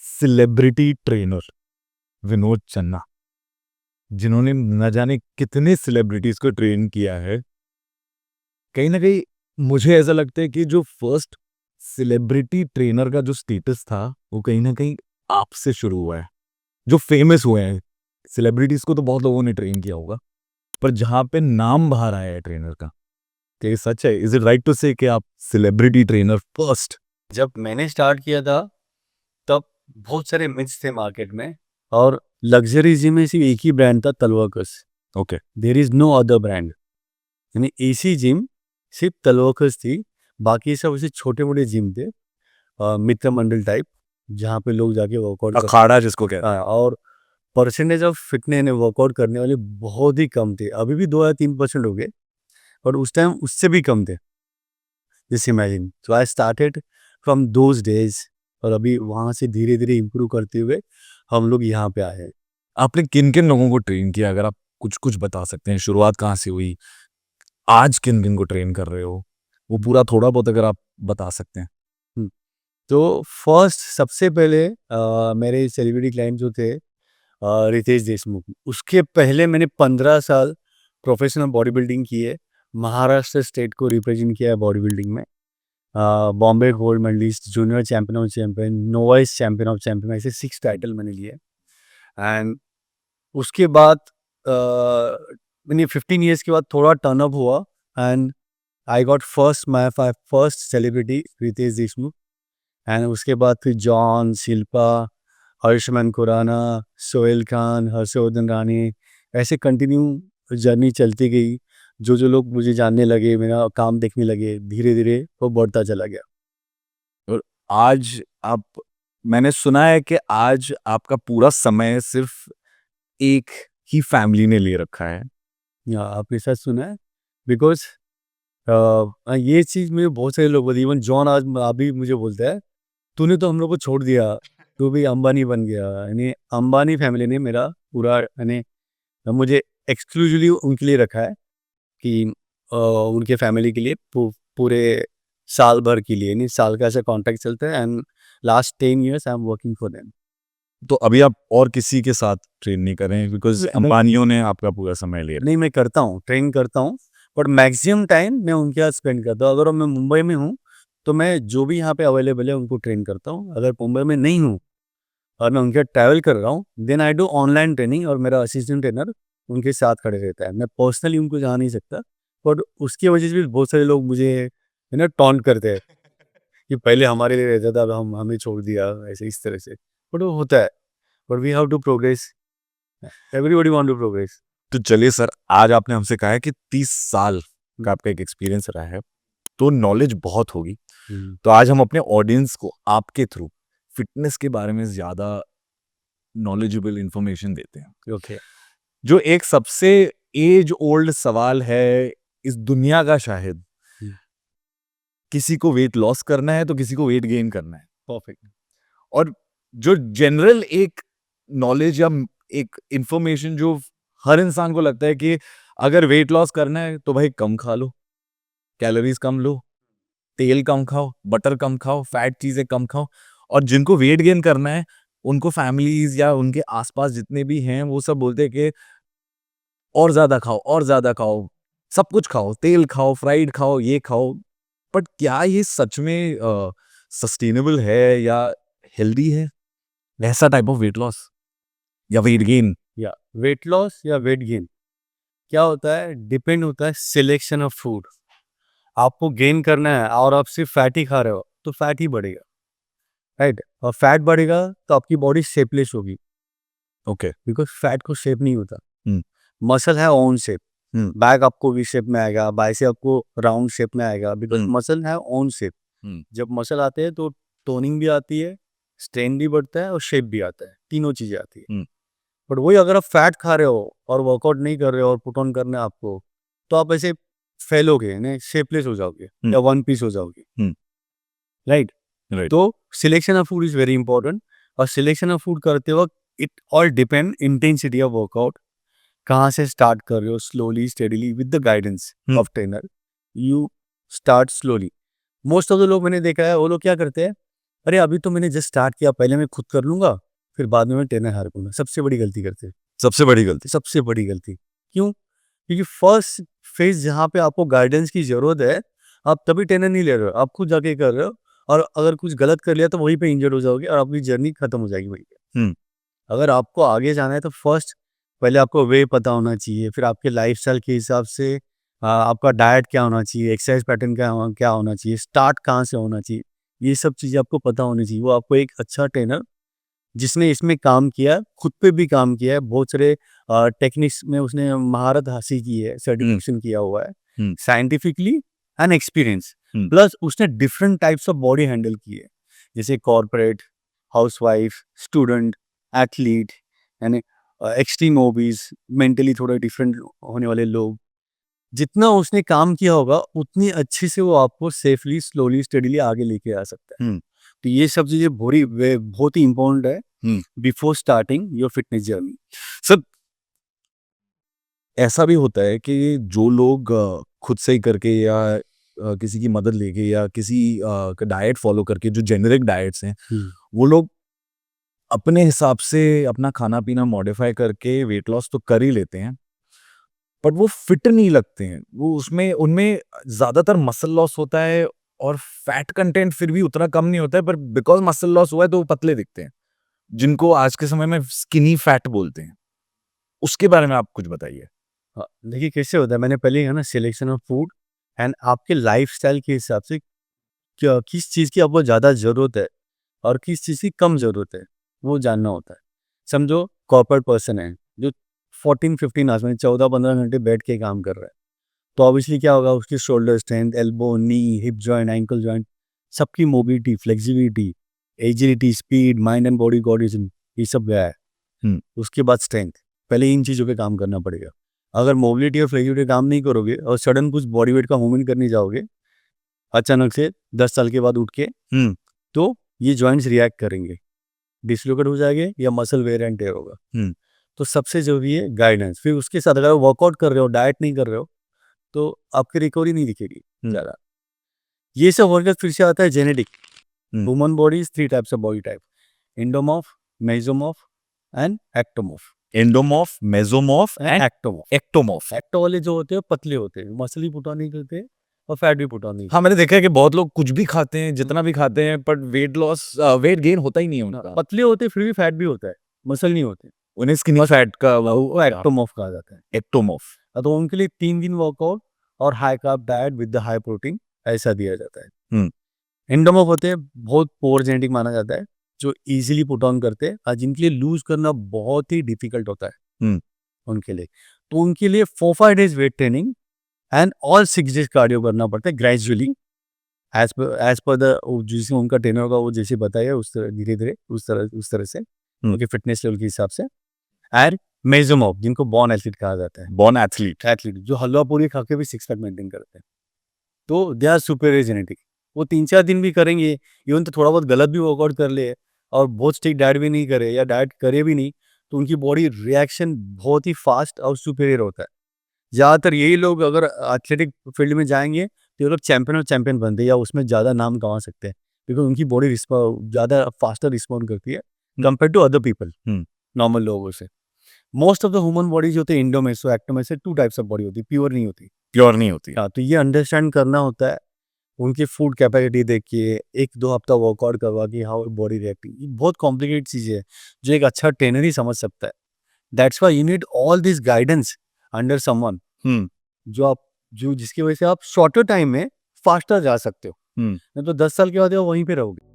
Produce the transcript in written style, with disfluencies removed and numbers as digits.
Celebrity trainer Vinod चन्ना, जिन्होंने न जाने कितने सेलिब्रिटीज को ट्रेन किया है। कहीं ना कहीं मुझे ऐसा लगता है कि जो फर्स्ट सेलिब्रिटी ट्रेनर का जो स्टेटस था वो कहीं ना कहीं आपसे शुरू हुआ है। जो फेमस हुए हैं सेलिब्रिटीज को तो बहुत लोगों ने ट्रेन किया होगा, पर जहां पे नाम बाहर आया है ट्रेनर का, क्या ये सच है? इज इट राइट टू से कि आप सेलिब्रिटी ट्रेनर फर्स्ट? जब मैंने स्टार्ट किया था तब बहुत सारे मिथ्स थे मार्केट में और लग्जरी जिम में सिर्फ एक ही ब्रांड था, Talwalkars. Okay. There is no other brand. यानी एसी जिम सिर्फ तलवाकस थी, बाकी सब ऐसे छोटे मोटे जिम थे, मित्र मंडल टाइप, जहाँ पे लोग जाके वर्कआउट अखाड़ा जिसको कहते हैं। और परसेंटेज ऑफ फिटनेस वर्कआउट करने वाले बहुत ही कम थे। अभी भी 2 या 3% हो गए, और उस टाइम उससे भी कम थे। Just imagine, so I started from those days, और अभी वहाँ से धीरे धीरे इम्प्रूव करते हुए हम लोग यहाँ पे आए हैं। आपने किन किन लोगों को ट्रेन किया, अगर आप कुछ कुछ बता सकते हैं? शुरुआत कहाँ से हुई, आज किन किन को ट्रेन कर रहे हो, वो पूरा थोड़ा बहुत अगर आप बता सकते हैं। हम्म, तो फर्स्ट सबसे पहले मेरे सेलिब्रिटी क्लाइंट जो थे, रितेश देशमुख। उसके पहले मैंने 15 साल प्रोफेशनल बॉडी बिल्डिंग की है। महाराष्ट्र स्टेट को रिप्रेजेंट किया है बॉडी बिल्डिंग में। Bombay gold medalist, junior champion of champion, novice champion of champion, ऐसे 6 टाइटल मैंने लिए। एंड उसके बाद मैंने 15 ईयर्स के बाद थोड़ा टर्न अप हुआ, and I got first my first celebrity Ritesh Deshmukh. And उसके बाद फिर जॉन, शिल्पा, हर्षमन खुराना, सोहेल खान, हर्षवर्धन रानी, ऐसे कंटिन्यू जर्नी चलती गई। जो जो लोग मुझे जानने लगे, मेरा काम देखने लगे, धीरे धीरे वो बढ़ता चला गया। और आज आप, मैंने सुना है कि आज आपका पूरा समय सिर्फ एक ही फैमिली ने ले रखा है। या आपने सच सुना है, बिकॉज ये चीज़ मुझे बहुत सारे लोग बोलते, इवन जॉन आज अभी मुझे बोलता है, तूने तो हम लोग को छोड़ दिया, तू भी अंबानी बन गया। यानी अंबानी फैमिली ने मेरा पूरा, यानी मुझे एक्सक्लूसिवली उनके लिए रखा है कि उनके फैमिली के लिए पूरे साल भर के लिए, नहीं साल का ऐसा कॉन्ट्रैक्ट चलता है। And last 10 years I am working for them. तो अभी आप और किसी के साथ ट्रेन नहीं कर रहे हैं, बिकॉज अंबानियों ने आपका पूरा समय ले नहीं, मैं करता हूँ, ट्रेन करता हूँ, बट मैक्सिमम टाइम मैं उनके साथ स्पेंड करता हूँ। अगर मैं मुंबई में हूँ तो मैं जो भी यहाँ पे अवेलेबल है उनको ट्रेन करता हूँ। अगर मुंबई में नहीं हूँ और मैं उनके साथ ट्रैवल कर रहा हूँ, then I do online training, और मेरा असिस्टेंट ट्रेनर उनके साथ खड़े रहता है। मैं पर्सनली उनको जा नहीं सकता, बट उसकी वजह से भी बहुत सारे लोग मुझे टॉन्ट करते हैं कि पहले हमारे लिए रहता था, अब हमें छोड़ दिया, ऐसे इस तरह से। बट वो होता है, but we have to progress, everybody want to progress. तो चलिए सर, आज आपने हमसे कहा है कि 30 साल का आपका एक एक्सपीरियंस रहा है, तो नॉलेज बहुत होगी। तो आज हम अपने ऑडियंस को आपके थ्रू फिटनेस के बारे में ज्यादा नॉलेजेबल इंफॉर्मेशन देते हैं। ओके। जो एक सबसे एज ओल्ड सवाल है इस दुनिया का, शायद किसी को वेट लॉस करना है तो किसी को वेट गेन करना है, परफेक्ट। और जो जनरल एक नॉलेज या एक इंफॉर्मेशन जो हर इंसान को लगता है कि अगर वेट लॉस करना है तो भाई कम खा लो, कैलोरीज कम लो, तेल कम खाओ, बटर कम खाओ, फैट चीजें कम खाओ। और जिनको वेट गेन करना है उनको फैमिलीज या उनके आसपास जितने भी हैं वो सब बोलते हैं कि और ज्यादा खाओ, और ज्यादा खाओ, सब कुछ खाओ, तेल खाओ, फ्राइड खाओ, ये खाओ। बट क्या ये सच में सस्टेनेबल है या हेल्दी है, ऐसा टाइप ऑफ वेट लॉस या वेट गेन? या वेट लॉस या वेट गेन क्या होता है, डिपेंड होता है सिलेक्शन ऑफ फूड। आपको गेन करना है और आप सिर्फ फैट ही खा रहे हो तो फैट ही बढ़ेगा, राइट। और फैट बढ़ेगा तो आपकी बॉडी शेपलेस होगी, ओके। बिकॉज फैट को शेप नहीं होता। हम्म। मसल है ओन शेप। हम्म। बैक आपको वी शेप में आएगा, बाइसेप आपको राउंड शेप में आएगा, बिकॉज हम्म। मसल है ओन शेप। हम्म। जब मसल आते हैं तो टोनिंग भी आती है, स्ट्रेन भी बढ़ता है और शेप भी आता है, तीनों चीजें आती है। हम्म। बट वही अगर आप फैट खा रहे हो और वर्कआउट नहीं कर रहे हो और पुट ऑन करना है आपको, तो आप ऐसे फैलोगे, नहीं शेपलेस हो जाओगे या वन पीस हो जाओगे, हम्म। राइट। राइट। तो selection of food is very important. और सिलेक्शन ऑफ फूड करते वक्त it all depend intensity of workout, कहाँ से स्टार्ट कर रहे हो, slowly steadily with the guidance of trainer. You start slowly. Most of the लोग मैंने देखा है, वो लोग क्या करते हैं, अरे अभी तो मैंने जस्ट स्टार्ट किया, पहले मैं खुद कर लूंगा, फिर बाद में मैं ट्रेनर हायर करूंगा। सबसे बड़ी गलती करते हैं, सबसे बड़ी गलती। सबसे बड़ी गलती। क्यों? क्योंकि फर्स्ट फेज जहाँ पे आपको गाइडेंस की जरूरत है, आप तभी ट्रेनर नहीं ले रहे हो, आप खुद जाके कर रहे हो, और अगर कुछ गलत कर लिया तो वहीं पे इंजर्ड हो जाओगे और आपकी जर्नी खत्म हो जाएगी वहीं पे। हम्म। अगर आपको आगे जाना है तो फर्स्ट पहले आपको वे पता होना चाहिए, फिर आपके लाइफस्टाइल के हिसाब से आपका डाइट क्या होना चाहिए, एक्सरसाइज पैटर्न क्या होना चाहिए, स्टार्ट कहाँ से होना चाहिए, ये सब चीज़ें आपको पता होनी चाहिए। वो आपको एक अच्छा ट्रेनर जिसने इसमें काम किया, खुद पे भी काम किया है, बहुत सारे टेक्निक्स में उसने महारत हासिल की है, सर्टिफिकेशन किया हुआ है, hmm. Scientifically and experience, hmm. Plus उसने different types of body handle की है, जैसे कॉर्पोरेट, हाउसवाइफ, स्टूडेंट, एथलीट, यानी एक्सट्रीम हॉबीज, मेंटली थोड़ा डिफरेंट होने वाले लोग। जितना उसने काम किया होगा उतनी अच्छी से वो आपको सेफली, स्लोली, स्टडीली आगे लेके आ सकता है। हम्म। तो ये सब चीजें बहुत ही इंपॉर्टेंट है hmm. Before starting your fitness journey. Sir, ऐसा भी होता है कि जो लोग खुद से ही करके या किसी की मदद लेके या किसी का डाइट फॉलो करके, जो जेनेरिक डाइट्स हैं, वो लोग अपने हिसाब से अपना खाना पीना मॉडिफाई करके वेट लॉस तो कर ही लेते हैं, बट वो फिट नहीं लगते हैं। वो उसमें उनमें ज़्यादातर मसल लॉस होता है और फैट कंटेंट फिर भी उतना कम नहीं होता है, पर बिकॉज मसल लॉस हुआ है तो वो पतले दिखते हैं, जिनको आज के समय में स्किनी फैट बोलते हैं। उसके बारे में आप कुछ बताइए। हाँ, देखिए कैसे होता है, मैंने पहले ही है ना, सिलेक्शन ऑफ फूड एंड आपके लाइफस्टाइल के हिसाब से क्या किस चीज़ की आपको ज़्यादा ज़रूरत है और किस चीज़ की कम ज़रूरत है, वो जानना होता है। समझो कॉर्पोरेट पर्सन है जो 14-15 आवर्स में 14-15 घंटे बैठ के काम कर रहा है, तो ऑब्वियसली क्या होगा, उसकी शोल्डर स्ट्रेंथ, एल्बो, नी, हिप जॉइंट, एंकल जॉइंट, सबकी mobility, flexibility, agility, speed, mind and body coordination, ये सब गया है। उसके बाद स्ट्रेंथ, पहले इन चीज़ों पे काम करना पड़ेगा। अगर मोबिलिटी और फ्लेक्सिबिलिटी काम नहीं करोगे और सडन कुछ बॉडी वेट का मूवमेंट करने जाओगे अचानक से 10 साल के बाद उठ के, तो ये जॉइंट्स रिएक्ट करेंगे, डिसलोकेट हो जाएंगे या मसल वेयर एंड टेयर होगा। तो सबसे जरूरी है गाइडेंस। फिर उसके साथ अगर वर्कआउट कर रहे हो, डाइट नहीं कर रहे हो, तो आपकी रिकवरी नहीं दिखेगी ज़्यादा। ये सब होकर फिर से आता है genetic. Human body is 3 types of body type, endomorph, mesomorph and ectomorph. Endomorph, mesomorph and ectomorph. Ectomorph. Ecto वाले जो होते हैं पतले होते हैं, मसल भी पुट ऑन नहीं करते और फैट भी पुट ऑन नहीं हाँ, मैंने देखा है कि बहुत लोग कुछ भी खाते हैं, जितना भी खाते हैं, पर वेट गेन होता ही नहीं है करते। उनका। पतले होते फिर भी फैट भी होता है, मसल नहीं होते, उन्हें स्किनी फैट का वो एक्टोमॉर्फ कहा जाता है। एक्टोमॉर्फ। तो उनके लिए 3 दिन वर्कआउट और high carb diet with the high protein ऐसा दिया जाता है। एंडोमॉर्फ होते हैं बहुत पोअर जेनेटिक माना जाता है, जो इजीली पुट ऑन करते हैं और जिनके लिए लूज करना बहुत ही डिफिकल्ट होता है उनके लिए। तो उनके लिए 4-5 days weight training and all 6 days cardio करना पड़ता है ग्रेजुअली, एज पर द जिसमें उनका ट्रेनर होगा वो जैसे बताया उस तरह, धीरे धीरे उस तरह से उनके फिटनेस लेवल के हिसाब से। एंड मेसोमॉर्फ जिनको बॉर्न एथलीट कहा जाता है, बॉर्न एथलीट। जो हलवा पूरी खा के भी 6 पैक मेंटेन करते हैं, तो दे आर सुपीरियर जेनेटिक। वो 3-4 दिन भी करेंगे, इवन तो थोड़ा बहुत गलत भी वर्कआउट कर ले और बहुत स्ट्रिक्ट डाइट भी नहीं करे या डाइट करे भी नहीं, तो उनकी बॉडी रिएक्शन बहुत ही फास्ट और सुपीरियर होता है। ज़्यादातर यही लोग अगर एथलेटिक फील्ड में जाएंगे तो ये लोग चैंपियन बनते हैं या उसमें ज़्यादा नाम कमा सकते हैं, बिकॉज उनकी बॉडी ज़्यादा फास्टर रिस्पॉन्ड करती है compare to other people, normal लोगों से। Most of the human body जो होती है endomeso, ectomeso, 2 types of body होती है, प्योर नहीं होती। हाँ, तो ये अंडरस्टैंड करना होता है, उनकी फूड कैपेसिटी देखिए, 1-2 हफ्ता वर्कआउट करवा के हाउ बॉडी रिएक्टिंग, ये बहुत कॉम्प्लिकेटेड चीज़ें है जो एक अच्छा ट्रेनर ही समझ सकता है। That's why you need all this guidance under someone, जो जिसकी वजह से आप शॉर्टर टाइम में फास्टर जा सकते हो, नहीं तो 10 साल के बाद वो वहीं पे रहोगे।